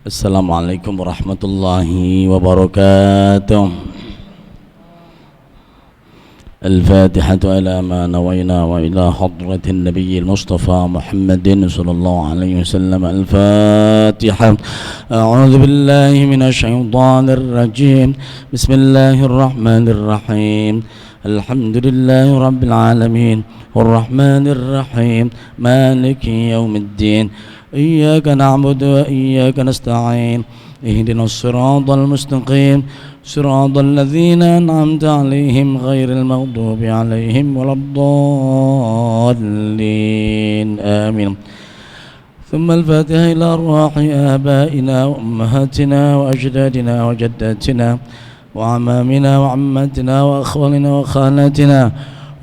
Assalamualaikum warahmatullahi wabarakatuh. الفاتحة إلى ما نوينا وإلى حضرة النبي المصطفى محمد صلى الله عليه وسلم. الفاتحة. أعوذ بالله من الشيطان الرجيم. بسم الله الرحمن الرحيم. الحمد لله رب العالمين الرحمن الرحيم مالك يوم الدين إياك نعبد وإياك نستعين اهدنا الصراط المستقيم صراط الذين أنعمت عليهم غير المغضوب عليهم ولا الضالين آمين. ثم الفاتحة إلى أرواح آبائنا وأمهاتنا وأجدادنا وجداتنا وعمامنا وعماتنا وأخوالنا وخالاتنا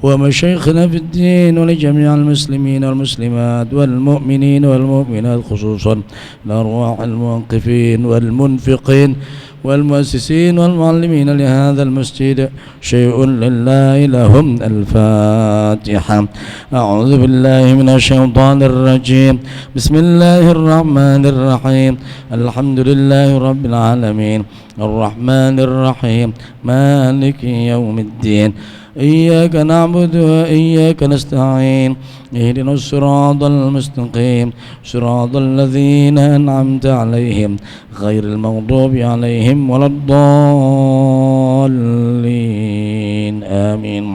ومشايخنا في الدين ولجميع المسلمين والمسلمات والمؤمنين والمؤمنات خصوصا لأرواح الموقفين والمنفقين والمؤسسين والمعلمين لهذا المسجد شيء لله لهم. الفاتحة. أعوذ بالله من الشيطان الرجيم. بسم الله الرحمن الرحيم. الحمد لله رب العالمين الرحمن الرحيم مالك يوم الدين إياك نعبد وإياك نستعين اهدنا الصراط المستقيم صراط الذين أنعمت عليهم غير المغضوب عليهم ولا الضالين آمين.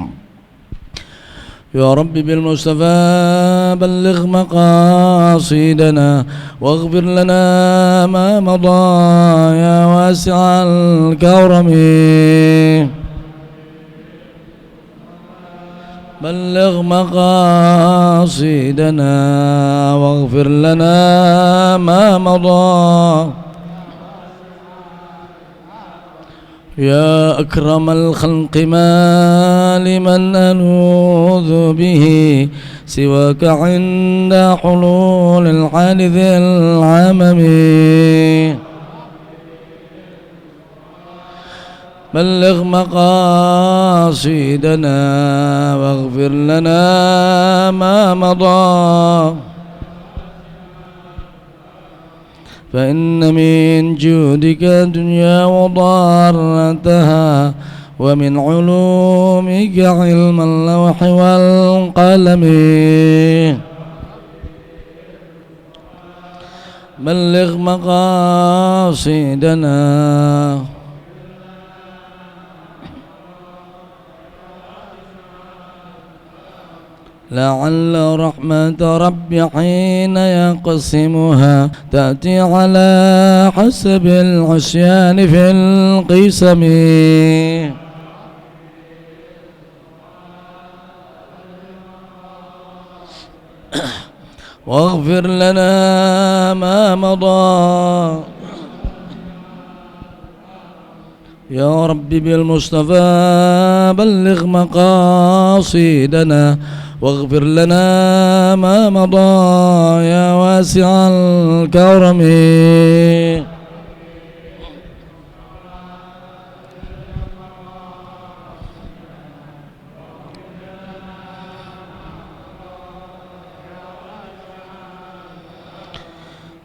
يا رب بالمصطفى بلغ مقاصدنا واغفر لنا ما مضى يا واسع الكرم. بلغ مقاصدنا واغفر لنا ما مضى يا أكرم الخلق ما لمن ألوذ به سواك عند حلول الحادث العمم. بلغ مقاصدنا واغفر لنا ما مضى فإن من جودك الدنيا وضارتها ومن علومك علم اللوح والقلم. بلغ مقاصدنا لعل رحمة ربي حين يقسمها تأتي على حسب العصيان في القسم. واغفر لنا ما مضى يا رب بالمصطفى بلغ مقاصدنا واغفر لنا ما مضى يا واسع الكرم.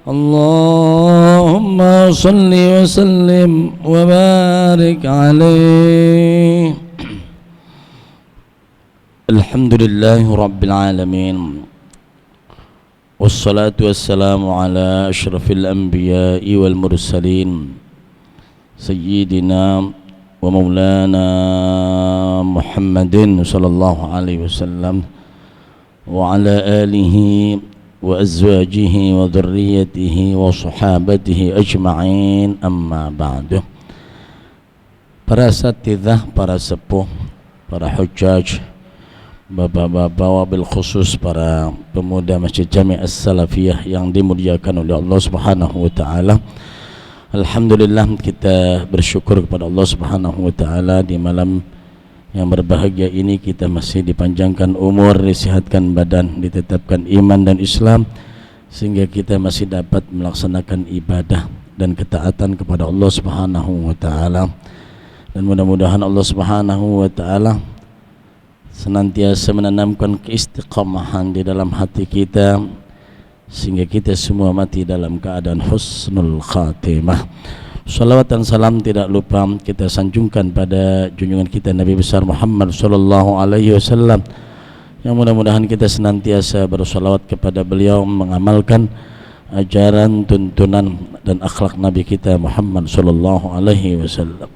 اللهم صل وسلم وبارك عليه. الحمد لله رب العالمين والصلاة والسلام على أشرف الأنبياء والمرسلين سيدنا ومولانا محمد صلى الله عليه وسلم وعلى آله وأزواجه وذريته وصحابته أجمعين. أما بعد. Para asatidzah, para sepuh, para hujjaj, bapak-bapak, wabil khusus para pemuda Masjid Jami' As-Salafiyah yang dimuliakan oleh Allah Subhanahu wa taala. Alhamdulillah, kita bersyukur kepada Allah Subhanahu wa taala di malam yang berbahagia ini kita masih dipanjangkan umur, disehatkan badan, ditetapkan iman dan Islam sehingga kita masih dapat melaksanakan ibadah dan ketaatan kepada Allah Subhanahu wa taala. Dan mudah-mudahan Allah Subhanahu wa taala senantiasa menanamkan keistiqamahan di dalam hati kita sehingga kita semua mati dalam keadaan husnul khatimah. Salawat dan salam tidak lupa kita sanjungkan pada junjungan kita Nabi besar Muhammad sallallahu alaihi wasallam, yang mudah-mudahan kita senantiasa bersalawat kepada beliau, mengamalkan ajaran, tuntunan dan akhlak Nabi kita Muhammad sallallahu alaihi wasallam.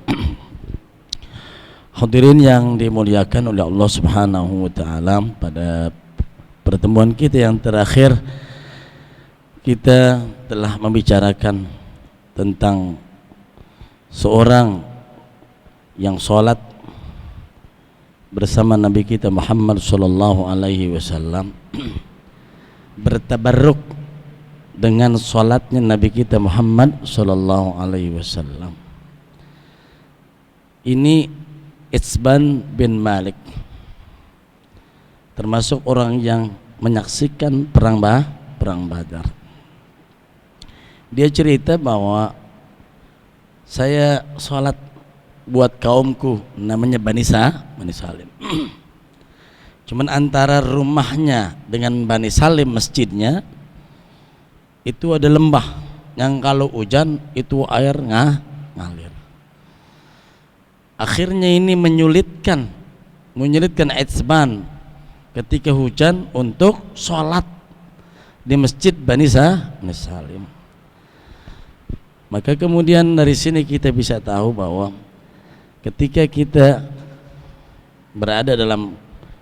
Hadirin yang dimuliakan oleh Allah Subhanahu wa taala, pada pertemuan kita yang terakhir kita telah membicarakan tentang seorang yang sholat bersama Nabi kita Muhammad sallallahu alaihi wasallam, bertabarruk dengan sholatnya Nabi kita Muhammad sallallahu alaihi wasallam. Ini Itsban bin Malik, termasuk orang yang menyaksikan perang Badar. Dia cerita bahwa saya sholat buat kaumku namanya Bani Salim. Cuman antara rumahnya dengan Bani Salim, masjidnya itu ada lembah yang kalau hujan itu air ngalir. Akhirnya ini menyulitkan Itsban ketika hujan untuk sholat di masjid Bani Salim. Maka kemudian dari sini kita bisa tahu bahwa ketika kita berada dalam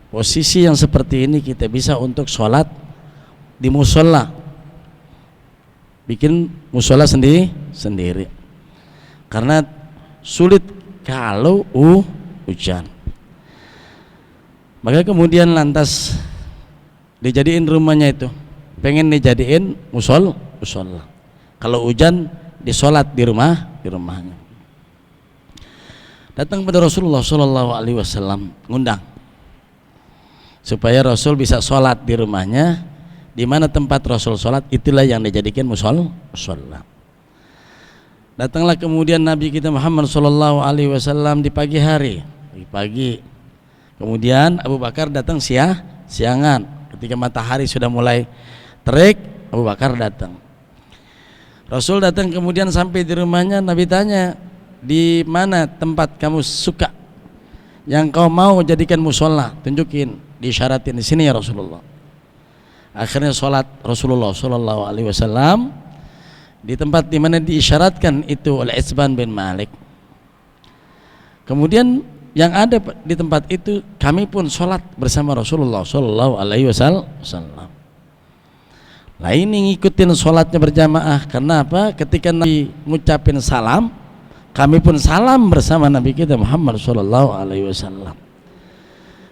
posisi yang seperti ini, kita bisa untuk sholat di musola, bikin musola sendiri, karena sulit kalau hujan. Maka kemudian lantas dijadiin rumahnya itu, pengen dijadiin musola. Kalau hujan disolat di rumahnya. Datang pada Rasulullah Shallallahu Alaihi Wasallam, ngundang supaya Rasul bisa sholat di rumahnya. Di mana tempat Rasul sholat, itulah yang dijadikan musola. Datanglah kemudian Nabi kita Muhammad Shallallahu Alaihi Wasallam di pagi hari, pagi. Kemudian Abu Bakar datang siangan, ketika matahari sudah mulai terik, Abu Bakar datang. Rasul datang kemudian sampai di rumahnya. Nabi tanya, di mana tempat kamu suka yang kau mau jadikan musola, tunjukin, diisyaratin di sini ya Rasulullah. Akhirnya sholat Rasulullah Shallallahu Alaihi Wasallam di tempat di mana diisyaratkan itu oleh Itsban bin Malik. Kemudian yang ada di tempat itu, kami pun sholat bersama Rasulullah Shallallahu Alaihi Wasallam. Lah ini ngikutin sholatnya berjamaah. Karena apa? Ketika Nabi ngucapin salam, kami pun salam bersama Nabi kita Muhammad Shallallahu Alaihi Wasallam.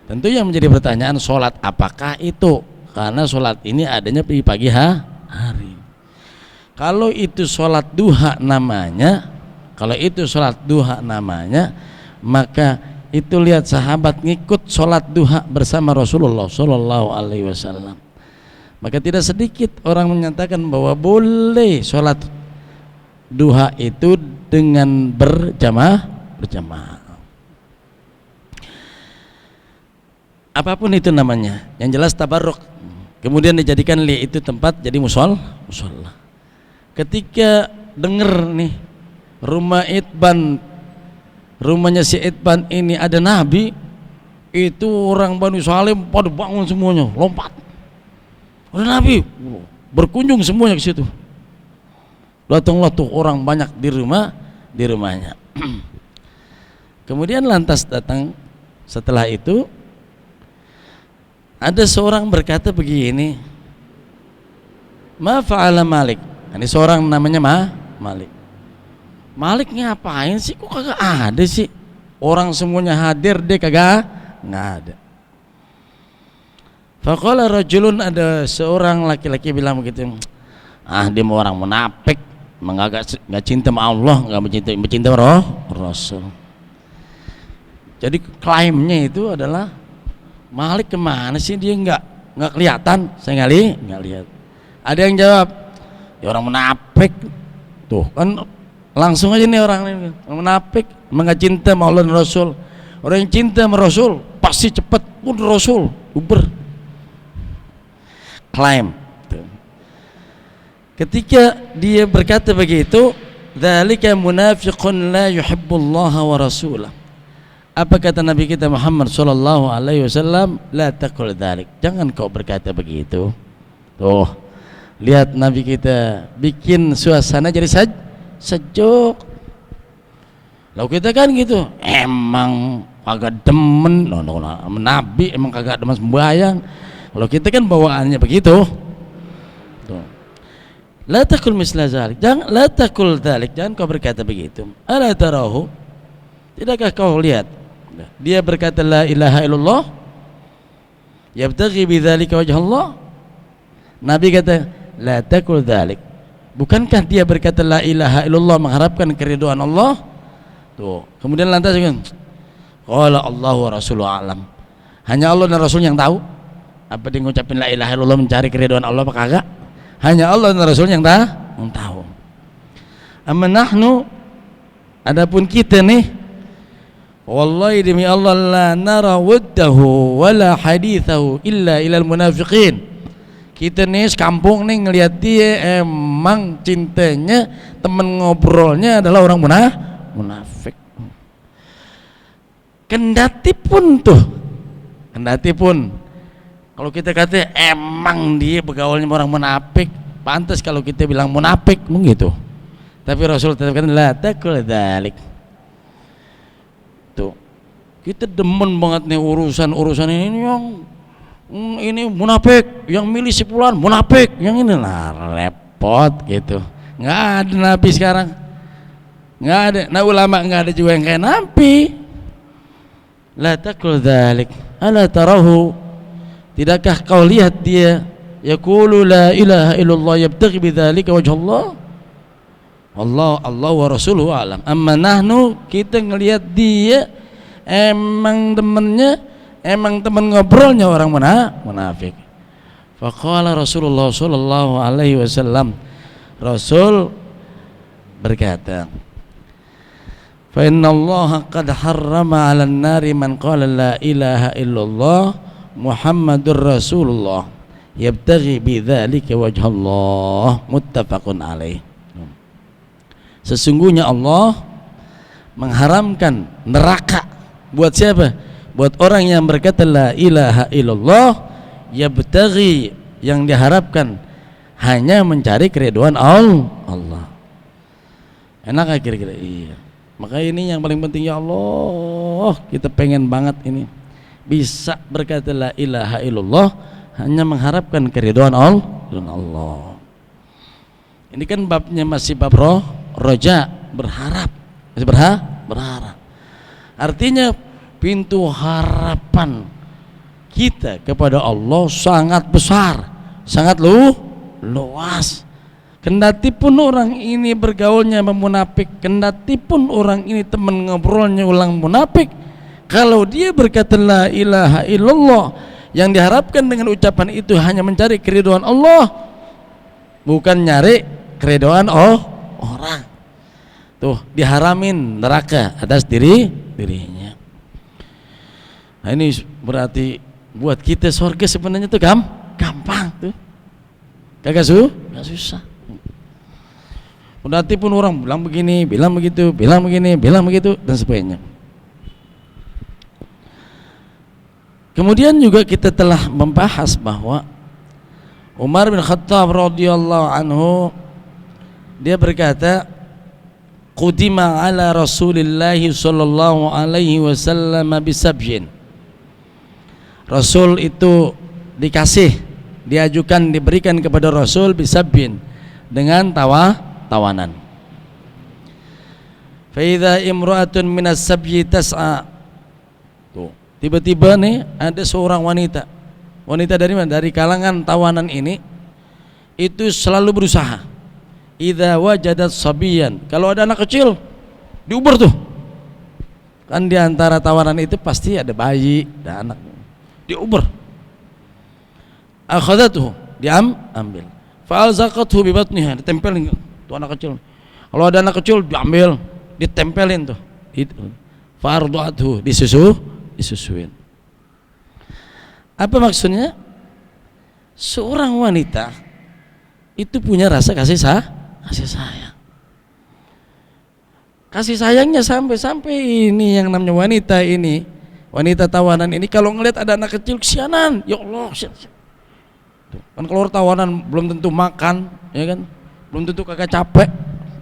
Tentu yang menjadi pertanyaan, sholat apakah itu? Karena sholat ini adanya di pagi hari. Kalau itu sholat duha namanya, maka itu lihat sahabat ngikut sholat duha bersama Rasulullah Shallallahu Alaihi Wasallam. Maka tidak sedikit orang menyatakan bahwa boleh sholat duha itu dengan berjamaah. Apapun itu namanya, yang jelas tabarruk. Kemudian dijadikan itu tempat jadi musola. Ketika dengar nih rumahnya si Itsban ini ada Nabi, itu orang Bani Salim pada bangun semuanya, lompat. Ada Nabi, berkunjung semuanya ke situ. Datanglah tuh orang banyak di rumahnya. Kemudian lantas datang setelah itu, ada seorang berkata begini, ma fa'ala Malik. Ini seorang namanya Malik. Malik ngapain sih? Kok kagak ada sih? Orang semuanya hadir, dia nggak ada. Faqala rajulun, ada seorang laki-laki bilang begitu, dia mau orang munafik, nggak cinta sama Allah, nggak mencinta Rasul. Jadi klaimnya itu adalah Malik kemana sih, dia nggak kelihatan, saya nggak lihat. Ada yang jawab, ya orang munafik tuh kan, langsung aja nih orang ini munafik, nggak cinta sama Allah dan Rasul. Orang yang cinta sama Rasul pasti cepat pun Rasul uber klaim. Ketika dia berkata begitu, dzalika munafiqun la yuhibbullaha wa rasulah. Apa kata Nabi kita Muhammad sallallahu alaihi wasallam? La taqul dzalik. Jangan kau berkata begitu. Tuh, lihat Nabi kita bikin suasana jadi sejuk. Lalu kita kan gitu, emang kagak demen, Nabi emang kagak demen sembahyang. Kalau kita kan bawaannya begitu. Tuh. La taqul misla dzalik. Jangan la taqul dzalik. Jangan kau berkata begitu. Ala tarahu? Tidakkah kau lihat? Dia berkata la ilaha illallah yabtaghi bidzalika wajh Allah. Nabi kata la taqul dzalik. Bukankah dia berkata la ilaha illallah mengharapkan keridhaan Allah? Tuh. Kemudian lantas qala Allah wa rasuluhu alam. Hanya Allah dan Rasul yang tahu. Apa dia ngucapin la ilaha illallah mencari keridhaan Allah apa kagak? Hanya Allah dan Rasul yang tahu. Amma nahnu, adapun kita nih, wallahi demi Allah la nara waddahu wala hadithahu illa ilal munafiqin. Kita nih sekampung nih ngelihat dia emang cintanya, temen ngobrolnya adalah orang munafik. Kendati pun kalau kita kata emang dia bergaulnya orang munafik, pantas kalau kita bilang munafik begitu. Tapi Rasul tetap kata la taqul dzalik. Tuh. Kita demen banget nih urusan ini yang ini munafik, yang milih si fulan munafik, yang ini lah repot gitu. Enggak ada Nabi sekarang. Enggak ada. Nah ulama enggak ada juga yang kayak Nabi. La taqul dzalik. Ala tarahu? Tidakkah kau lihat dia yaqulu la ilaha illallah yabtaghi bidzalika wajh Allah? Allah wa rasuluhu alam. Amma nahnu, kita ngelihat dia emang temennya, emang temen ngobrolnya orang munafik. Faqala Rasulullah sallallahu alaihi wasallam, Rasul berkata, fa inna Allah qad harrama 'alan nari man qala la ilaha illallah Muhammadur Rasulullah yabtaghi bidzalika wajhallah. Muttafaqun alaih. Sesungguhnya Allah mengharamkan neraka buat siapa? Buat orang yang berkata la ilaha illallah yabtaghi, yang diharapkan hanya mencari keridhaan Allah. Enak kira-kira? Iya. Maka ini yang paling penting, ya Allah, kita pengen banget ini bisa berkata la ilaha illallah hanya mengharapkan keridhaan Allah. Ini kan babnya masih bab roja, berharap, masih berharap. Artinya pintu harapan kita kepada Allah sangat besar, sangat luas. Kendati pun orang ini bergaulnya munafik, kendati pun orang ini teman ngobrolnya ulang munafik, kalau dia berkata la ilaha illallah, yang diharapkan dengan ucapan itu hanya mencari keridhaan Allah, bukan nyari keridhaan orang. Tuh, diharamin neraka atas dirinya. Nah ini berarti buat kita surga sebenarnya tuh gampang tuh. Kagak susah. Kendati pun orang bilang begini, bilang begitu, bilang begini, bilang begitu, dan sebagainya. Kemudian juga kita telah membahas bahwa Umar bin Khattab radhiyallahu anhu, dia berkata, qudima ala Rasulillah sallallahu alaihi wasallam bisabjin. Rasul itu diajukan, diberikan kepada Rasul bisabjin, dengan tawanan. Fa idza imra'atun minas sabyi tas'a. Tuh, tiba-tiba nih ada seorang wanita dari mana? Dari kalangan tawanan ini, itu selalu berusaha. Idza wajadat sabiyan, kalau ada anak kecil diuber tuh. Kan di antara tawanan itu pasti ada bayi, ada anak. Diuber. Akhadatuhu, diambil. Fa'alzaqathu bi batniha, ditempelin tuh anak kecil. Kalau ada anak kecil diambil, ditempelin tuh. Fardu'athu, disusuin. Apa maksudnya? Seorang wanita itu punya rasa kasih sayang. Kasih sayangnya sampai ini yang namanya wanita tawanan ini kalau ngelihat ada anak kecil kesianan, ya Allah, kan keluar tawanan belum tentu makan, ya kan, belum tentu kagak capek,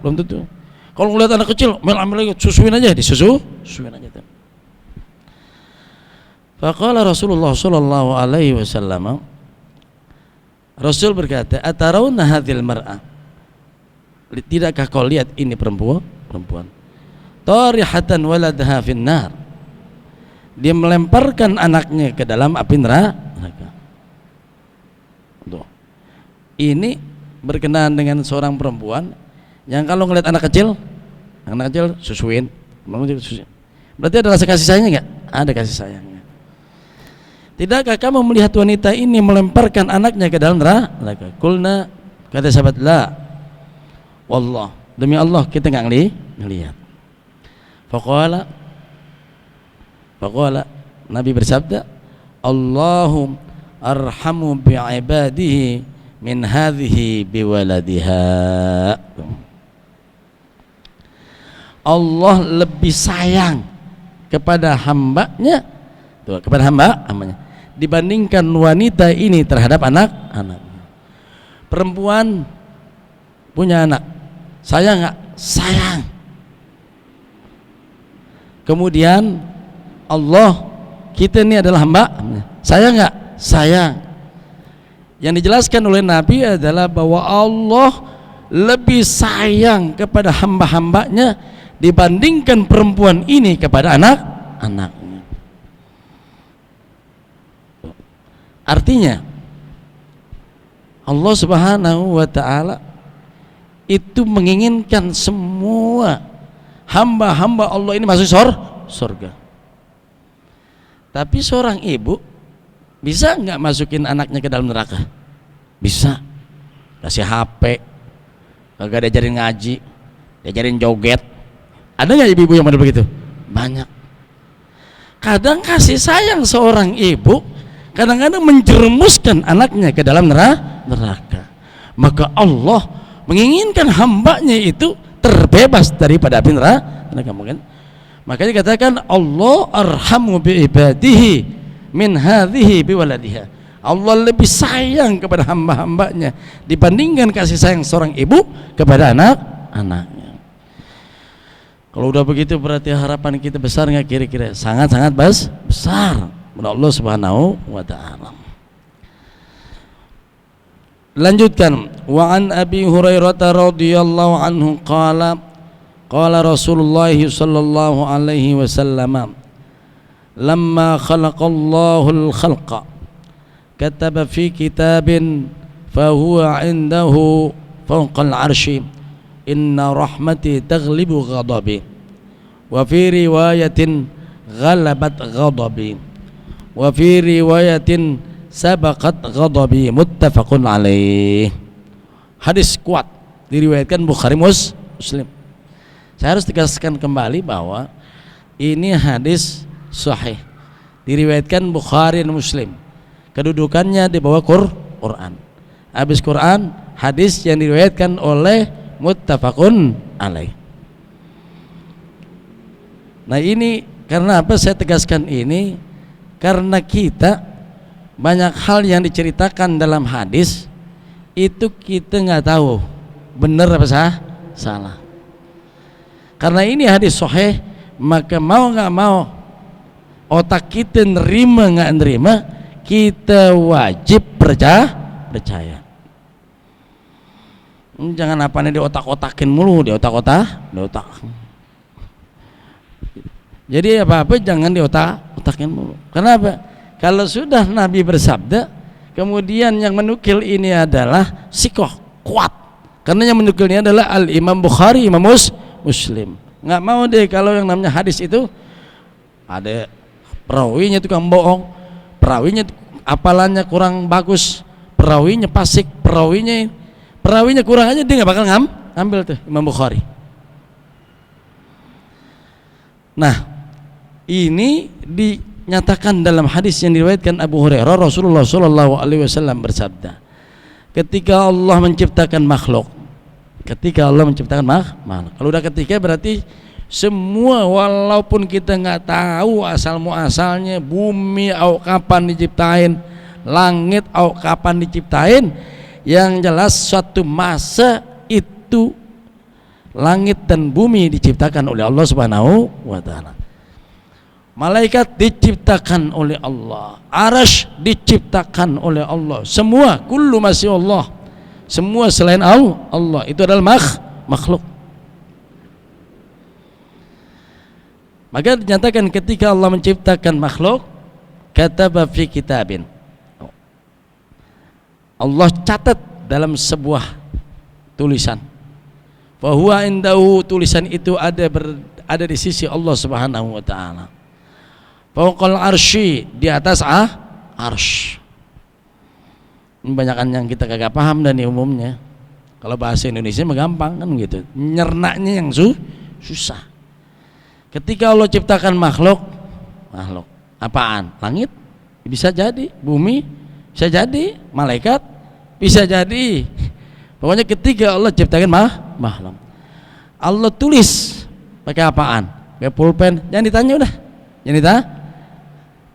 belum tentu. Kalau ngelihat anak kecil, ambil lagi, susuin aja, susuin aja. Faqala Rasulullah sallallahu alaihi wasallam, Rasul berkata, "Atarawna hadzal mar'ah?" Tidakkah kau lihat ini perempuan? Tarihatan waladha finnar. Dia melemparkan anaknya ke dalam api neraka. Tuh. Ini berkenaan dengan seorang perempuan yang kalau ngelihat anak kecil susuin. Berarti ada rasa kasih sayangnya enggak? Ada kasih sayangnya. Tidakkah kamu melihat wanita ini melemparkan anaknya ke dalam neraka? Kulna, kata sahabat, la wallah, demi Allah kita enggak ngelihat. Faqala, Nabi bersabda, Allahum arhamu bi'ibadihi min hadhihi biwaladiha. Allah lebih sayang kepada hambanya, hambanya dibandingkan wanita ini terhadap anak-anaknya. Perempuan punya anak, sayang nggak? Sayang. Kemudian Allah, kita ini adalah hamba, sayang nggak? Sayang. Yang dijelaskan oleh Nabi adalah bahwa Allah lebih sayang kepada hamba-hambanya dibandingkan perempuan ini kepada anak-anaknya. Artinya Allah Subhanahu wa ta'ala itu menginginkan semua hamba-hamba Allah ini masuk surga. Tapi seorang ibu bisa nggak masukin anaknya ke dalam neraka? Bisa. Kasih HP, kagak diajarin ngaji, diajarin joget. Ada nggak ibu-ibu yang model begitu? Banyak. Kadang kasih sayang seorang ibu kadang-kadang menjerumuskan anaknya ke dalam neraka. Maka Allah menginginkan hambanya itu terbebas daripada api neraka, mungkin. Makanya katakan Allah arhamu bi ibadihi min hadhihi biwaladiha. Allah lebih sayang kepada hamba-hambanya dibandingkan kasih sayang seorang ibu kepada anak-anaknya. Kalau udah begitu berarti harapan kita besar nggak kira-kira? Sangat-sangat besar kepada Allah Subhanahu wa ta'ala. Lanjutkan, wa an Abi Hurairah radhiyallahu anhu qala Rasulullah sallallahu alaihi wasallam lamma khalaqallahu al-khalqa kataba fi kitabin fahuwa indahu fawqa al-arshi inna rahmati taghlibu ghadabi wa fi riwayatin ghalabat ghadabi wa fi riwayatin sabaqat ghadabi muttafaqun alaih. Hadis kuat diriwayatkan Bukhari Muslim. Saya harus tegaskan kembali bahwa ini hadis sahih diriwayatkan Bukhari dan Muslim. Kedudukannya di bawah Quran. Habis Quran, hadis yang diriwayatkan oleh muttafaqun alaih. Nah ini karena apa saya tegaskan ini? Karena kita banyak hal yang diceritakan dalam hadis itu kita nggak tahu benar apa salah. Karena ini hadis sahih, maka mau nggak mau otak kita nerima nggak nerima, kita wajib percaya. Jangan apa nih di otak-otakin mulu, di otak. Jadi apa-apa jangan di otak-otakin mulu. Kenapa? Kalau sudah Nabi bersabda, kemudian yang menukil ini adalah sikoh kuat. Karena yang menukilnya adalah Al-Imam Bukhari, Imam Muslim. Nggak mau deh kalau yang namanya hadis itu ada perawinya tukang bohong, perawinya apalannya kurang bagus, perawinya fasik, perawinya kurang aja, dia nggak bakal ngambil tuh Imam Bukhari. Nah ini dinyatakan dalam hadis yang diriwayatkan Abu Hurairah, Rasulullah SAW bersabda, ketika Allah menciptakan makhluk. Ketika Allah menciptakan makhluk. Kalau udah ketika berarti semua, walaupun kita nggak tahu asal muasalnya, bumi au kapan diciptain, langit au kapan diciptain, yang jelas suatu masa itu langit dan bumi diciptakan oleh Allah Subhanahu wa taala. Malaikat diciptakan oleh Allah, arasy diciptakan oleh Allah, semua kullu masih Allah, semua selain Allah itu adalah makhluk. Maka dinyatakan ketika Allah menciptakan makhluk, kataba fi kitabin, Allah catat dalam sebuah tulisan, bahwa indahu, tulisan itu ada di sisi Allah Subhanahu wa taala, fawqal arsy, di atas arsy. Ini banyakan yang kita kagak paham dan umumnya. Kalau bahasa Indonesia mah gampang kan gitu, nyernaknya yang susah. Ketika Allah ciptakan makhluk apaan? Langit bisa jadi, bumi bisa jadi, malaikat bisa jadi. Pokoknya ketika Allah ciptakan makhluk, Allah tulis pakai apaan? Pakai pulpen. Jangan ditanya udah. Jangan ditanya.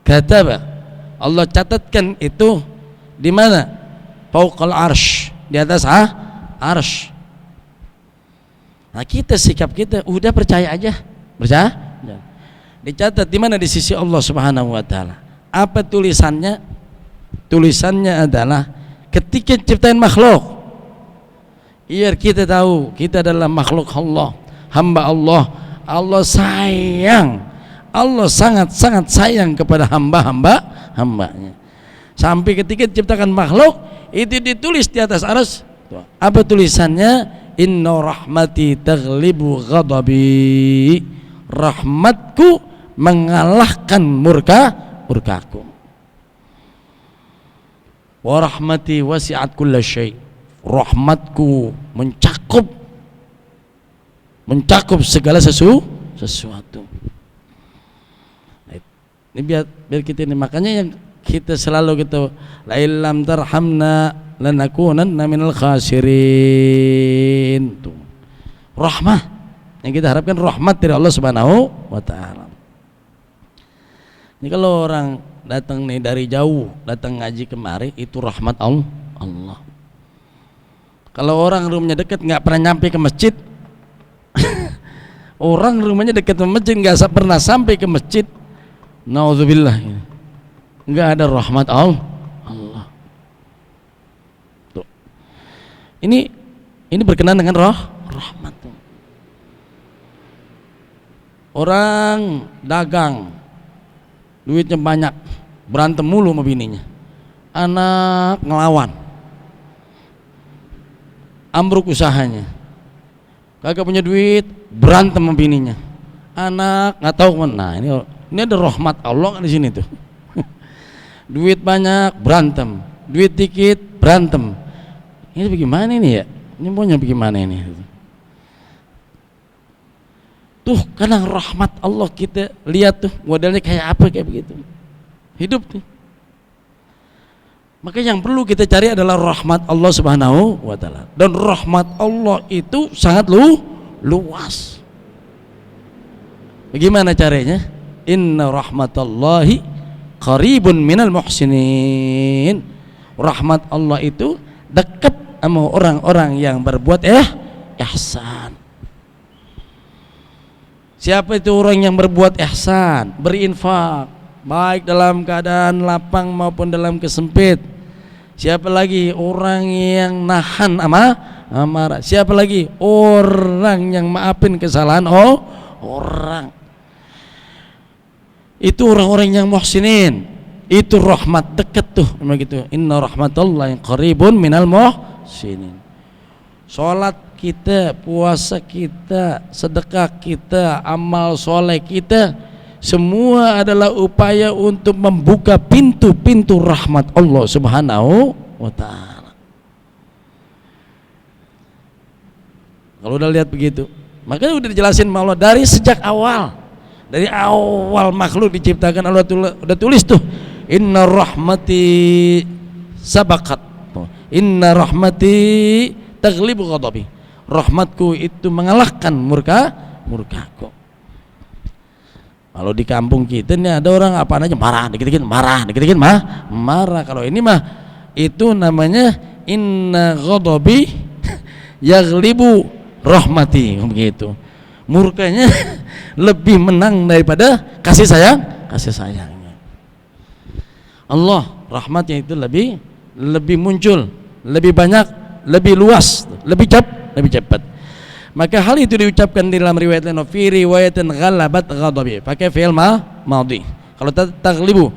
Kataba, Allah catatkan itu di mana? Fauqal arsy, di atas arsy. Nah, kita sikap kita udah percaya aja. Percaya? Dicatat di mana? Di sisi Allah Subhanahu wa taala. Apa tulisannya? Tulisannya adalah ketika ciptain makhluk, biar kita tahu kita adalah makhluk Allah, hamba Allah. Allah sayang, Allah sangat-sangat sayang kepada hambanya. Sampai ketika diciptakan makhluk itu ditulis di atas arsy. Apa tulisannya? Inna rahmati taghlibu ghadabi, rahmatku mengalahkan murkaku. Wa rahmati wasi'at kulla syai', rahmatku mencakup segala sesuatu. Ini biar kita ini, makanya yang kita selalu gitu, la illam tarhamna lanakunanna minal khasirin. Tuh, rahmah yang kita harapkan, rahmat dari Allah Subhanahu wa taala. Ini kalau orang datang nih dari jauh, datang ngaji kemari, itu rahmat Allah. Kalau orang rumahnya dekat nggak pernah nyampe ke masjid, orang rumahnya dekat ke masjid nggak pernah sampai ke masjid, naudzubillah, nggak ada rahmat Allah. Tuh. Ini berkenaan dengan rahmat. Orang dagang, duitnya banyak, berantem mulu sama bininya, anak ngelawan, ambruk usahanya, kagak punya duit, berantem sama bininya, anak nggak tahu mana. Nah, ini ada rahmat Allah di sini tuh. Duit banyak berantem, duit dikit berantem. Ini bagaimana ini ya? Ini maunya bagaimana ini? Tuh kadang rahmat Allah kita lihat tuh modelnya kayak apa, kayak begitu hidup tuh. Maka yang perlu kita cari adalah rahmat Allah Subhanahu wa taala, dan rahmat Allah itu sangat luas. Bagaimana caranya? Inna rahmatallahi qaribun minal muhsinin. Rahmat Allah itu dekat sama orang-orang yang berbuat ihsan. Siapa itu orang yang berbuat ihsan, berinfak, baik dalam keadaan lapang maupun dalam kesempit? Siapa lagi? Orang yang nahan amarah. Siapa lagi? Orang yang maafin kesalahan orang. Itu orang-orang yang muhsinin. Itu rahmat dekat tuh, begitu. Inna rahmatullahi qaribun minal muhsinin. Salat kita, puasa kita, sedekah kita, amal soleh kita, semua adalah upaya untuk membuka pintu-pintu rahmat Allah Subhanahu wa ta'ala. Kalau udah lihat begitu, makanya udah dijelasin Allah dari sejak awal, dari awal makhluk diciptakan. Allah udah tulis tuh, inna rahmati sabaqat, Inna rahmati taghlibu ghadabi. Rahmatku itu mengalahkan murkaku. Kalau di kampung kita nih ada orang apa aja marah, dikit-dikit marah, dikit-dikit marah. Kalau ini mah itu namanya inna ghadabi yaghlibu rahmati, begitu. Murkanya lebih menang daripada kasih sayangnya. Allah rahmatnya itu lebih muncul, lebih banyak, lebih luas, lebih cepat. Maka hal itu diucapkan di dalam riwayat lain, fi riwayatin ghalabat ghadabi, pakai fi'il madhi. Kalau taghlibu,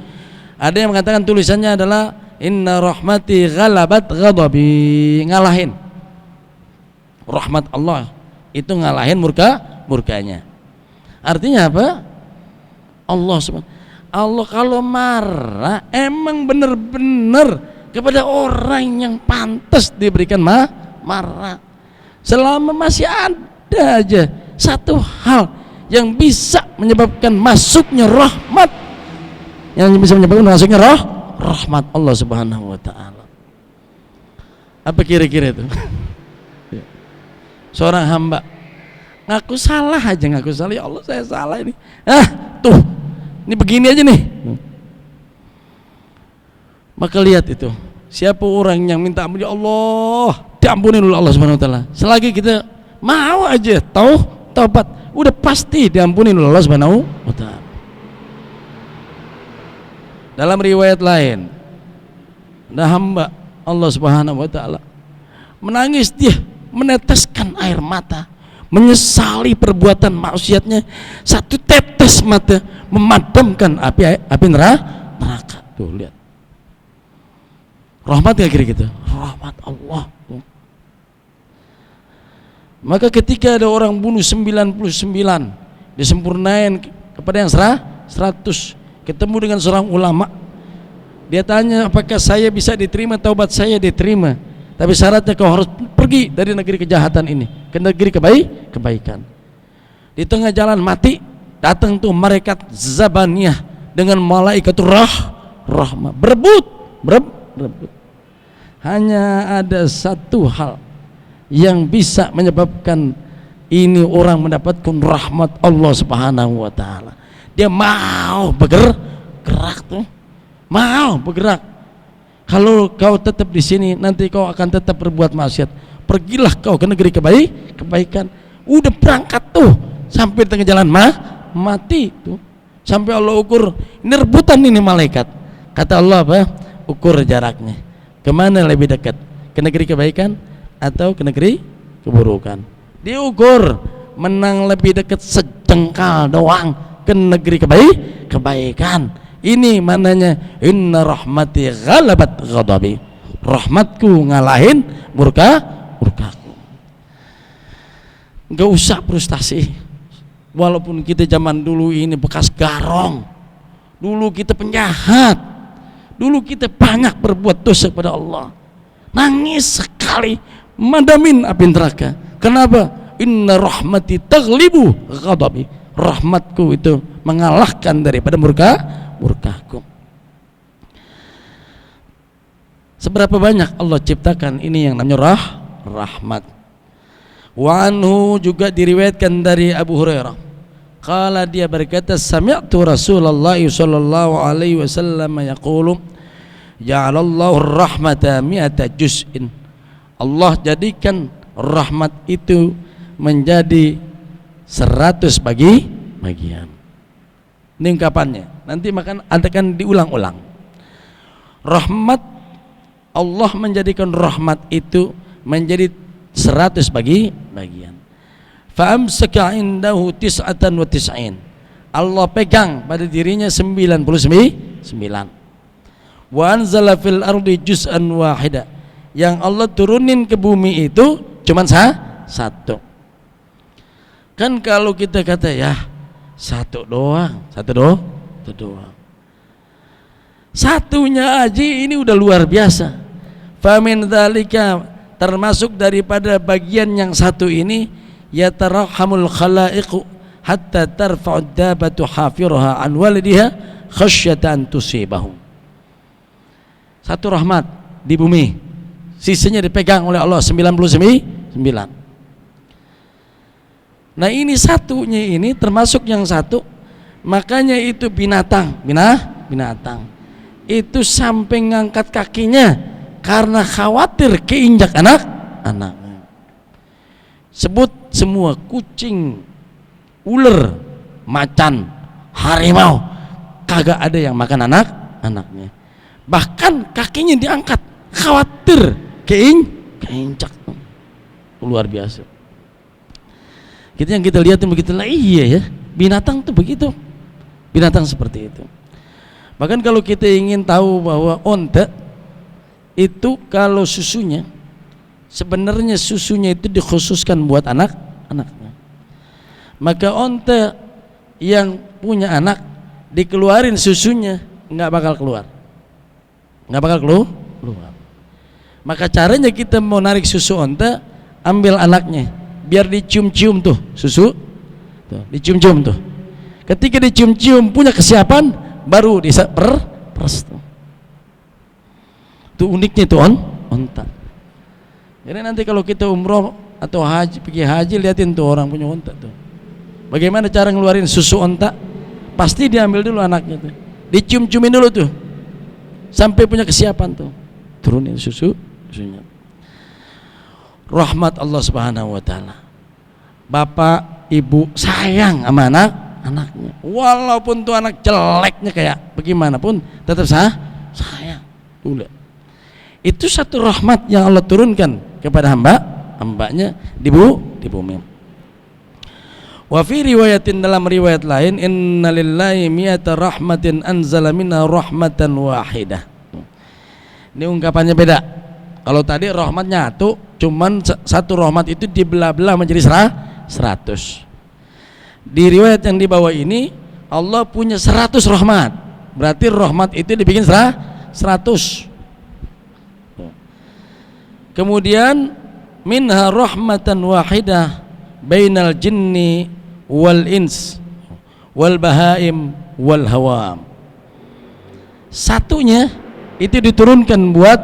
ada yang mengatakan tulisannya adalah inna rahmati ghalabat ghadabi, ngalahin. Rahmat Allah itu ngalahin murkanya. Artinya apa? Allah kalau marah emang benar-benar kepada orang yang pantas diberikan marah. Selama masih ada aja satu hal yang bisa menyebabkan masuknya rahmat, yang bisa menyebabkan masuknya rahmat Allah Subhanahu wa taala. Apa kira-kira itu? Seorang hamba ngaku salah, ya Allah saya salah ini. Tuh, ini begini aja nih. Maka lihat itu, siapa orang yang minta ampun, ya Allah diampuni oleh Allah Subhanahu wa taala. Selagi kita mau aja taubat, udah pasti diampuni oleh Allah Subhanahu wa taala. Dalam riwayat lain, ada hamba Allah Subhanahu wa taala menangis, dia meneteskan air mata, menyesali perbuatan maksiatnya. Satu tetes mata memadamkan api neraka. Tuh lihat. Rahmat gak kira gitu? Rahmat Allah. Maka ketika ada orang bunuh 99, disempurnain kepada yang 100, ketemu dengan seorang ulama, dia tanya, apakah saya bisa diterima taubat saya? Diterima, tapi syaratnya kau harus pergi dari negeri kejahatan ini ke negeri kebaikan. Di tengah jalan mati, datang tuh malaikat Zabaniyah dengan malaikat rahmah, berebut. Hanya ada satu hal yang bisa menyebabkan ini orang mendapatkan rahmat Allah Subhanahu wa taala. Dia mau bergerak tuh, mau bergerak. Kalau kau tetap di sini, nanti kau akan tetap berbuat maksiat. Pergilah kau ke negeri kebaikan. Udah berangkat tuh, sampai tengah jalan mati tuh. Sampai Allah ukur, ini rebutan ini malaikat. Kata Allah apa? Ukur jaraknya. Kemana lebih dekat? Ke negeri kebaikan atau ke negeri keburukan? Diukur, menang lebih dekat sejengkal doang ke negeri kebaikan. Ini mananya inna rahmati ghalabat ghadabi. Rahmatku ngalahin murkaku. Enggak usah frustasi. Walaupun kita zaman dulu ini bekas garong, dulu kita penjahat, dulu kita banyak berbuat dosa kepada Allah, nangis sekali madamin api neraka. Kenapa? Inna rahmati taghlibu ghadabi. Rahmatku itu mengalahkan daripada murkaku. Seberapa banyak Allah ciptakan ini yang namanya rahmat. Wa anhu, juga diriwayatkan dari Abu Hurairah, qala, dia berkata, sami'tu Rasulullah sallallahu alaihi wasallam yaqulu ja'alallahu rahmata mi'ata juz'in. Allah jadikan rahmat itu menjadi 100 bagian. Ini ungkapannya. Nanti akan diulang-ulang. Rahmat Allah menjadikan rahmat itu menjadi 100 bagian. Fa amsaka indahu 99. Allah pegang pada dirinya 99. Wa anzala fil ardi juz'an wahida. Yang Allah turunin ke bumi itu cuma satu. Kan kalau kita kata ya satu doang. Satunya aja ini udah luar biasa. Famin dzalika, termasuk daripada bagian yang satu ini, yatarhamul khalaiqu hatta tarfa'ud dabatu hafiraha an walidiha khasyatan tusibahum. Satu rahmat di bumi, sisanya dipegang oleh Allah 99. Nah ini satunya ini termasuk yang satu, makanya itu binatang itu sampai ngangkat kakinya karena khawatir keinjak anak-anaknya. Sebut semua kucing, ular, macan, harimau, kagak ada yang makan anak-anaknya. Bahkan kakinya diangkat, khawatir keinjak. Luar biasa. Kita yang kita lihat begitu lah, iya ya, binatang tuh begitu, binatang seperti itu. Bahkan kalau kita ingin tahu bahwa onta itu kalau susunya sebenarnya susunya itu dikhususkan buat anak-anaknya, maka onta yang punya anak dikeluarin susunya nggak bakal keluar. Maka caranya kita mau narik susu onta, ambil anaknya, biar dicium-cium tuh susu tuh, dicium-cium tuh. Ketika dicium-cium punya kesiapan, baru peres tuh. Itu uniknya tuh onta. Jadi nanti kalau kita umroh atau pergi haji, liatin tuh orang punya onta tuh. Bagaimana cara ngeluarin susu onta? Pasti diambil dulu anaknya tuh, dicium-ciumin dulu tuh, sampai punya kesiapan tuh, turunin susunya. Rahmat Allah Subhanahu wa taala. Bapak, ibu sayang sama anaknya. Walaupun tuh anak jeleknya kayak bagaimanapun tetap sayang. Udah. Itu satu rahmat yang Allah turunkan kepada hambanya di bumi. Wa fi riwayatin, dalam riwayat lain, innalillahi mi'ata rahmatin anzala minha rahmatan wahidah. Ini ungkapannya beda. Kalau tadi rahmat nyatu, cuman satu rahmat itu dibelah-belah menjadi 100. Di riwayat yang di bawah ini Allah punya 100 rahmat. Berarti rahmat itu dibikin 100. Kemudian minha rahmatan wahidah bainal jinni wal ins wal bahaim wal hawam. Satunya itu diturunkan buat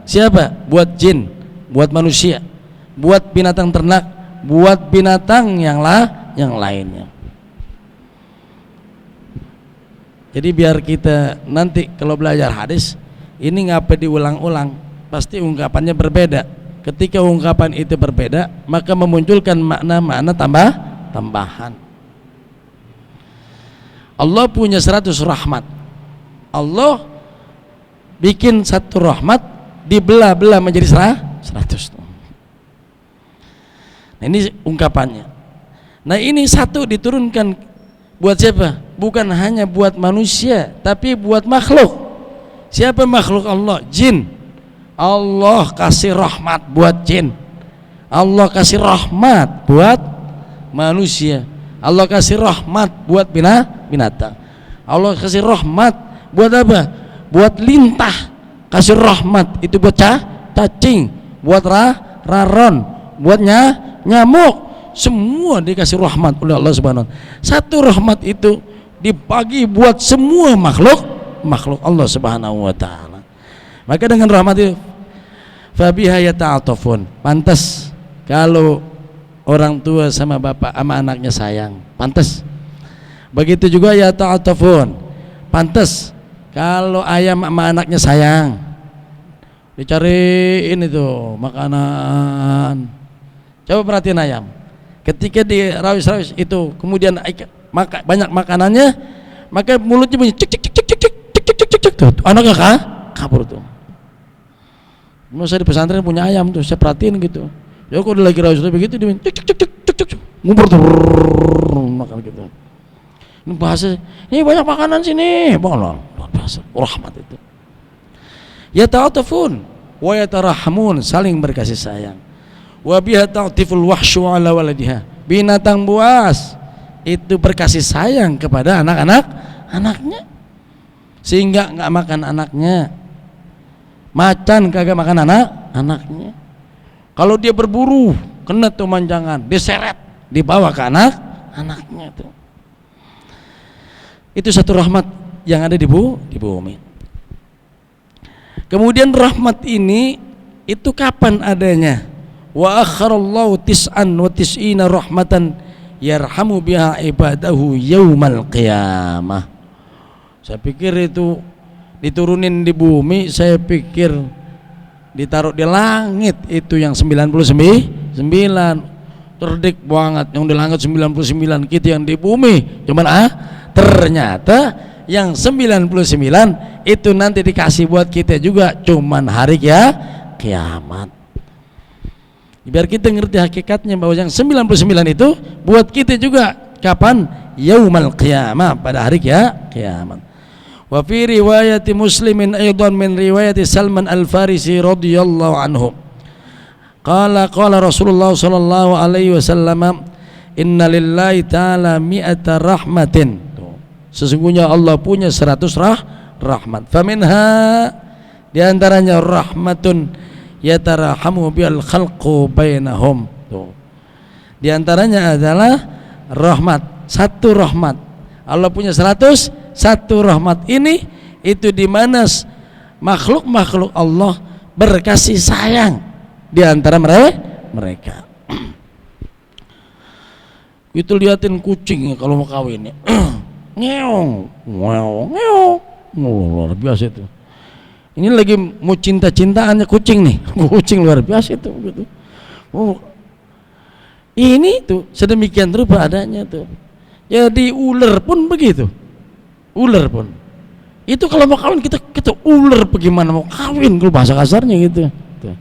siapa? Buat jin, buat manusia, buat binatang ternak, buat binatang yang lainnya. Jadi biar kita nanti kalau belajar hadis ini ngapa diulang-ulang, pasti ungkapannya berbeda. Ketika ungkapan itu berbeda, maka memunculkan makna-makna tambahan. Allah punya 100 rahmat. Allah bikin satu rahmat dibelah-belah menjadi 100. Nah, ini ungkapannya. Nah, ini satu diturunkan buat siapa? Bukan hanya buat manusia, tapi buat makhluk. Siapa makhluk Allah? Jin. Allah kasih rahmat buat jin. Allah kasih rahmat buat manusia. Allah kasih rahmat buat binatang. Allah kasih rahmat buat apa? Buat lintah. Kasih rahmat itu buat cacing, buat raron, buat nyamuk. Semua dikasih rahmat oleh Allah Subhanahu wa taala. Satu rahmat itu dibagi buat semua makhluk Allah Subhanahu wa taala. Maka dengan rahmat itu fabiha yata'atafun, pantas kalau orang tua sama bapak sama anaknya sayang, pantas. Begitu juga yata'atafun, pantas kalau ayam sama anaknya sayang, dicariin itu makanan. Coba perhatiin ayam, ketika dirawis-rawis itu kemudian banyak makanannya, maka mulutnya bunyi cek cek cek cek cek cek cek cek tuh, anaknya kabur tuh. Masa di pesantren punya ayam tuh, saya perhatiin gitu. Ya kok udah lagi rawis begitu dia cek cek cek cek cek ngumpul tuh makan gitu. Ini bahasa, ini banyak makanan sini, bolong, bahasa rahmat itu. Ya ta'atafun wa yatarahmun, saling berkasih sayang. Wa biha ta'tiful wahsyu ala waladiha, binatang buas itu berkasih sayang kepada anaknya, sehingga nggak makan anaknya. Macan kagak makan anaknya. Kalau dia berburu kena tuh manjangan, diseret, dibawa ke anaknya tuh. Itu satu rahmat yang ada di bumi. Kemudian rahmat ini itu kapan adanya? Wa akharallahu tis'an wa tis'ina rahmatan yarhamu biha ibadahu yaumal qiyamah. Saya pikir itu diturunin di bumi, saya pikir ditaruh di langit itu yang 99, terdik banget yang di langit 99, kita yang di bumi cuman ternyata yang 99 itu nanti dikasih buat kita juga cuman hari kiamat. Biar kita ngerti hakikatnya bahwa yang 99 itu buat kita juga kapan? Yaumal qiyamah, pada hari kiamat. Wa fi riwayat Muslimin aidan min riwayat Salman Al-Farisi radhiyallahu anhu. Qala Rasulullah sallallahu alaihi wasallam, inna lillahi ta'ala mi'ata rahmatin. Sesungguhnya Allah punya 100 rahmat. Faminha, di antaranya rahmatun yatarahamu bil khalqu bainahum. Di antaranya adalah rahmat, satu rahmat. Allah punya 101 rahmat. Ini itu di mana makhluk-makhluk Allah berkasih sayang di antara mereka. Itu liatin kucing kalau mau kawin ya. Ngeong, luar biasa itu. Ini lagi mau cinta-cintaannya kucing nih. Kucing luar biasa itu gitu. Oh, ini tuh sedemikian rupa adanya tuh. Jadi ular pun begitu. Ular pun itu kalau mau kawin kita ular bagaimana mau kawin kalau bahasa kasarnya gitu. Tuh.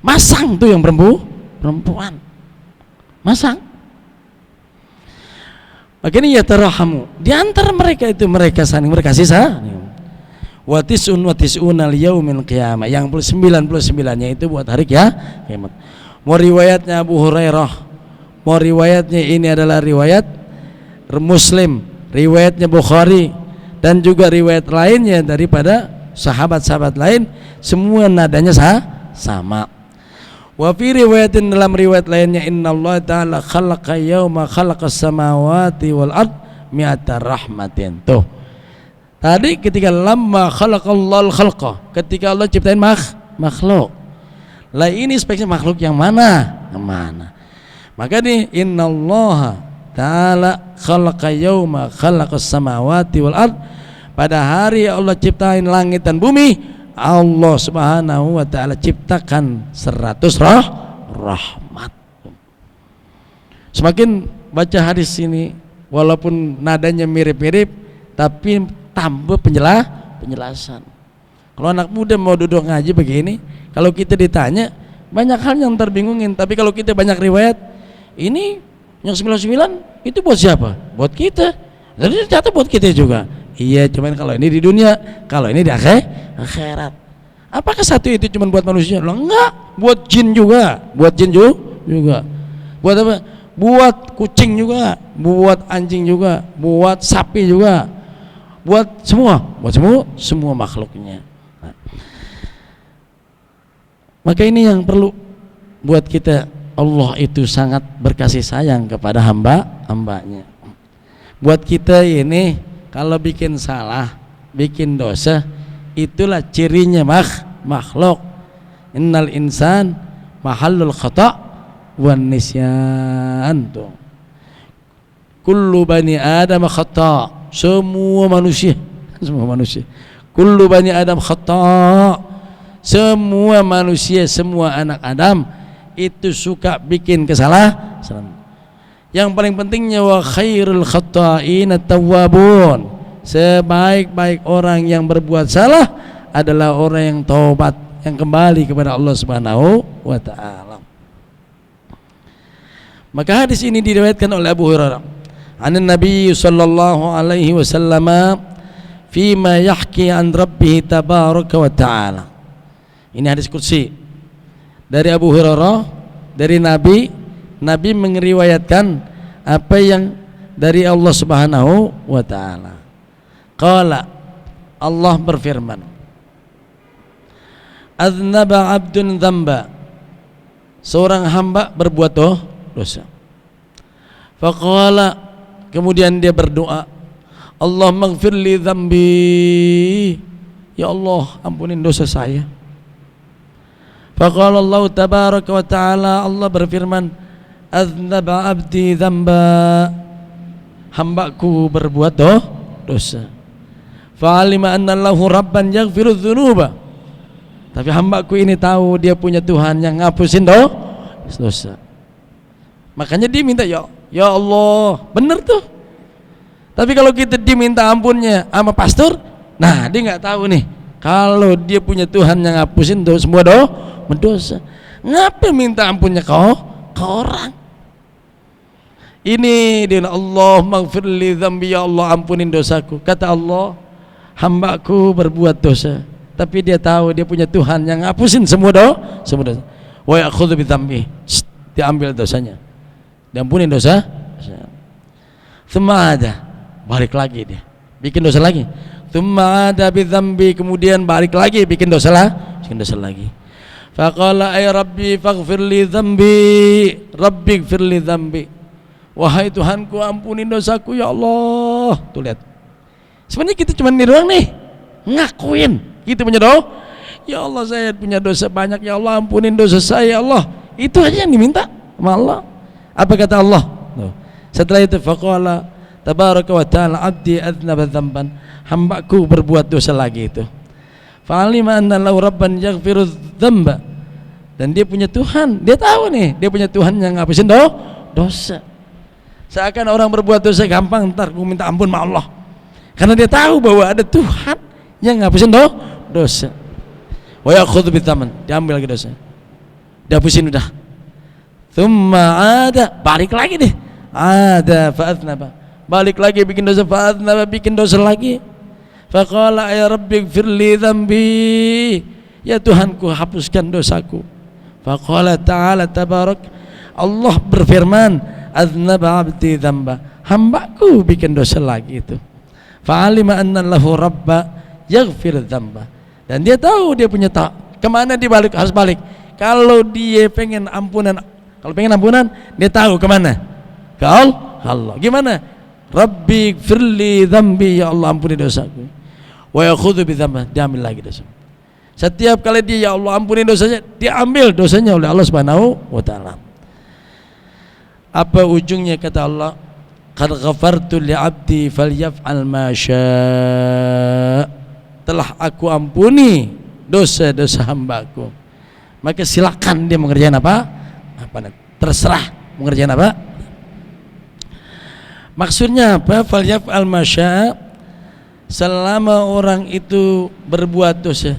Masang tuh yang perempuan masang. Makanya ya tarahamu di antara mereka itu mereka saling berkasih sayang. Watis'un al-yaumil qiyamah, yang 99-nya itu buat hari kiamat. Mau riwayatnya Abu Hurairah, mau riwayatnya ini adalah riwayat Muslim, riwayatnya Bukhari, dan juga riwayat lainnya daripada sahabat-sahabat lain, semua nadanya sama. Wa fi riwayatin, dalam riwayat lainnya, innallaha ta'ala khalaqa yauma khalaqas samawati wal ard mi'ata rahmatin. Tuh. Tadi ketika lamma khalaqallahul khalqa, ketika Allah ciptain makhluk. Lah ini speknya makhluk yang mana? Yang mana? Maka nih innallaha ta'ala khalaqa yauma khalaqas samawati wal ard, pada hari Allah ciptain langit dan bumi, Allah subhanahu wa ta'ala ciptakan 100 rahmat. Semakin baca hadis ini, walaupun nadanya mirip-mirip, tapi tambah penjelasan. Kalau anak muda mau duduk ngaji begini, kalau kita ditanya banyak hal yang terbingungin, tapi kalau kita banyak riwayat, ini yang 99 itu buat siapa? Buat kita. Jadi ternyata buat kita juga. Iya, cuman kalau ini di dunia, kalau ini di akhirat. Apakah satu itu cuma buat manusia? Loh, enggak, buat jin juga, buat jin juga. Buat apa? Buat kucing juga, buat anjing juga, buat sapi juga, buat semua makhluknya. Nah, maka ini yang perlu buat kita. Allah itu sangat berkasih sayang kepada hamba-hambanya. Buat kita ini kalau bikin salah, bikin dosa, itulah cirinya makhluk. Innal insan mahallul khata' wan nisyan. Kullu bani adam khata', semua manusia. Kullu bani adam khata', semua manusia, semua anak Adam itu suka bikin kesalahan. Yang paling pentingnya wa khairul khata'in at-tawwabun, sebaik-baik orang yang berbuat salah adalah orang yang taubat, yang kembali kepada Allah Subhanahu wa ta'ala. Maka hadis ini diriwayatkan oleh Abu Hurairah an Nabi sallallahu alaihi wasallam fima yahki an rabbih tabaraka wa ta'ala. Ini hadis qudsi dari Abu Hurairah, dari Nabi mengriwayatkan apa yang dari Allah Subhanahu wa ta'ala. Qala, Allah berfirman, aznaba abdun dzamba, seorang hamba berbuat dosa. Faqala, kemudian dia berdoa, Allahumma ighfir li dzambi, ya Allah ampunin dosa saya. Faqala Allah tabaraka wa ta'ala, Allah berfirman, aznaba abdi dzamba, hambaku berbuat dosa. Fa'alima anna lahu rabban yaghfiru dzunuba, tapi hambaku ini tahu dia punya Tuhan yang ngapusin dosa. Makanya dia minta, ya Allah, bener tuh. Tapi kalau kita diminta ampunnya sama pastor, nah dia nggak tahu nih kalau dia punya Tuhan yang ngapusin semua dosa. Ngapa minta ampunnya ke orang? Ini dia, Allah maghfirli dzambi, ya Allah ampunin dosaku. Kata Allah, hambaku berbuat dosa, tapi dia tahu dia punya Tuhan yang ngapusin semua dosa. Wa ya'khudhu bi dzambi, diambil dosanya, diampunin dosa. Tsumma ada, balik lagi dia bikin dosa lagi. Tsumma ada bi dzambi, kemudian balik lagi bikin dosa lagi. Faqala ay rabbi faghfirli dzambi, rabbi ighfirli dzambi, wahai Tuhanku ampunin dosaku ya Allah. Tuh lihat, sebenarnya kita cuma ini doang nih, ngakuin kita punya ya Allah saya punya dosa banyak, ya Allah ampunin dosa saya ya Allah. Itu aja yang diminta sama Allah. Apa kata Allah? Setelah itu faqala tabaraka wa ta'ala abdi aznaba dzamban, hambaku berbuat dosa lagi itu. Fa'alima anna lahu rabban yaghfiru dzamba, dan dia punya Tuhan, dia tahu nih dia punya Tuhan yang ngapusin dosa. Seakan orang berbuat dosa gampang, ntar gue minta ampun sama Allah, karena dia tahu bahwa ada Tuhan yang ngapusin dosa. Wa ya'khudhu bidzaman, diambil lagi dosa, dihapusin udah. Tsumma ada, balik lagi deh, ada fa'athnaba, balik lagi bikin dosa, fa'athnaba bikin dosa lagi. Faqala ya rabbi ighfirli dzambi, ya Tuhanku hapuskan dosaku. Faqala ta'ala tabarak, Allah berfirman, aznaba abdi dzamba, hambaku bikin dosa lagi itu. Fa'alima anna lahu rabba yaghfir dzamba, dan dia tahu dia punya kemana dia harus balik. Kalau dia pengen ampunan, dia tahu kemana? Ke Allah. Gimana? Rabbi ighfirli dzambi, ya Allah ampuni dosaku. Wa yakhudhu bi dzamba, diambil lagi dosa. Setiap kali dia ya Allah ampuni dosanya, diambil dosanya oleh Allah Subhanahu wa taala. Apa ujungnya? Kata Allah, qad ghafartu li 'abdi falyaf'al ma syaa, telah aku ampuni dosa-dosa hambaku, maka silakan dia mengerjakan apa terserah mengerjakan apa. Maksudnya apa? Falyaf'al ma syaa, selama orang itu berbuat dosa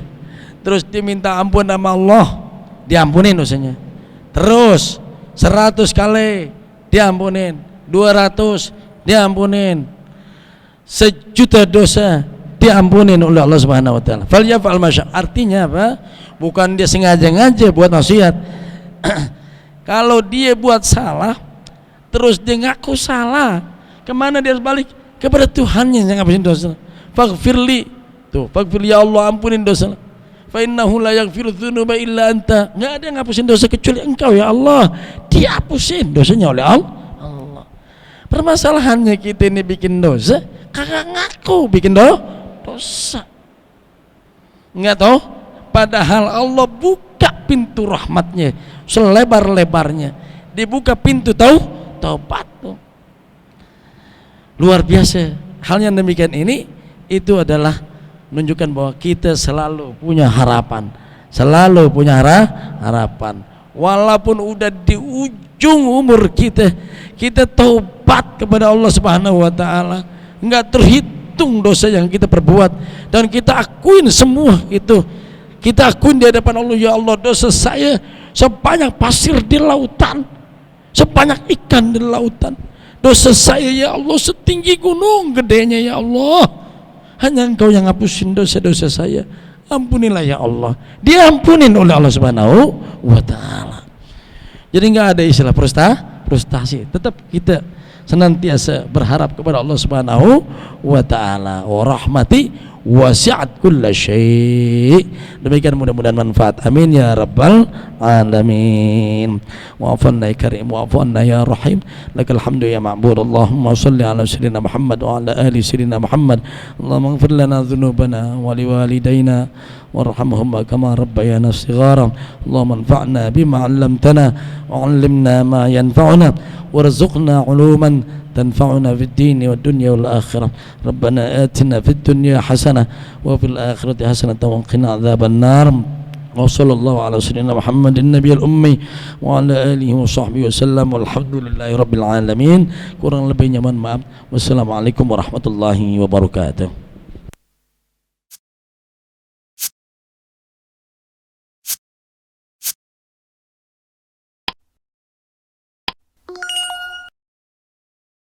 terus diminta ampun sama Allah, diampunin dosanya. Terus 100 kali diampunin, 200 diampunin, 1.000.000 dosa diampunin oleh Allah Subhanahu wa taala. Falyaf'al ma syaa, artinya apa? Bukan dia sengaja-ngaja buat maksiat. Kalau dia buat salah terus dia ngaku salah, kemana dia harus balik? Kepada Tuhannya yang ngapusin dosa. Faghfirli, tuh faghfirli, ya Allah ampunin dosa. Fa innahu la yaghfiru dzunuba illa anta, enggak ada yang ngapusin dosa kecuali Engkau ya Allah. Dihapusin dosanya oleh Allah. Permasalahannya kita ini bikin dosa kagak ngaku bikin dosa, enggak tahu, padahal Allah buka pintu rahmatnya selebar-lebarnya, dibuka pintu taubat tuh. Luar biasa. Hal yang demikian ini itu adalah menunjukkan bahwa kita selalu punya harapan, harapan. Walaupun udah di ujung umur kita taubat kepada Allah Subhanahu wa taala, enggak terhitung dosa yang kita perbuat, dan kita akuin semua itu. Kita akuin di hadapan Allah, ya Allah dosa saya sebanyak pasir di lautan, sebanyak ikan di lautan. Dosa saya ya Allah setinggi gunung gedenya ya Allah. Hanya Engkau yang ngapusin dosa-dosa saya. Ampunilah ya Allah. Diampunin oleh Allah Subhanahu wa taala. Jadi enggak ada istilah frustasi. Tetap kita senantiasa berharap kepada Allah Subhanahu wa taala. Wa rahmati wasi'at kulla syai'. Demikian mudah-mudahan manfaat. Amin ya rabbal alamin. Wa'fu anna ya karim, wa'fu anna ya rahim. Lakal hamdu ya ma'bud. Allahumma shalli ala sayyidina Muhammad wa ala ali sayyidina Muhammad. Allahumma ighfir lana dhunubana wa liwalidayna warhamhum kama rabbayana shighara. Allahumma anfa'na bima 'allamtana wa 'allimna ma yanfa'una warzuqna 'uluman تنفعنا في الدين والدنيا والآخرة. ربنا آتنا في الدنيا حسنة وفي الآخرة حسنة وقنا عذاب النار. وصلى الله على سيدنا محمد النبي الأمي وعلى آله وصحبه وسلم والحمد لله رب العالمين. Kurang lebihnya mohon maaf. Wassalamualaikum warahmatullahi wabarakatuh.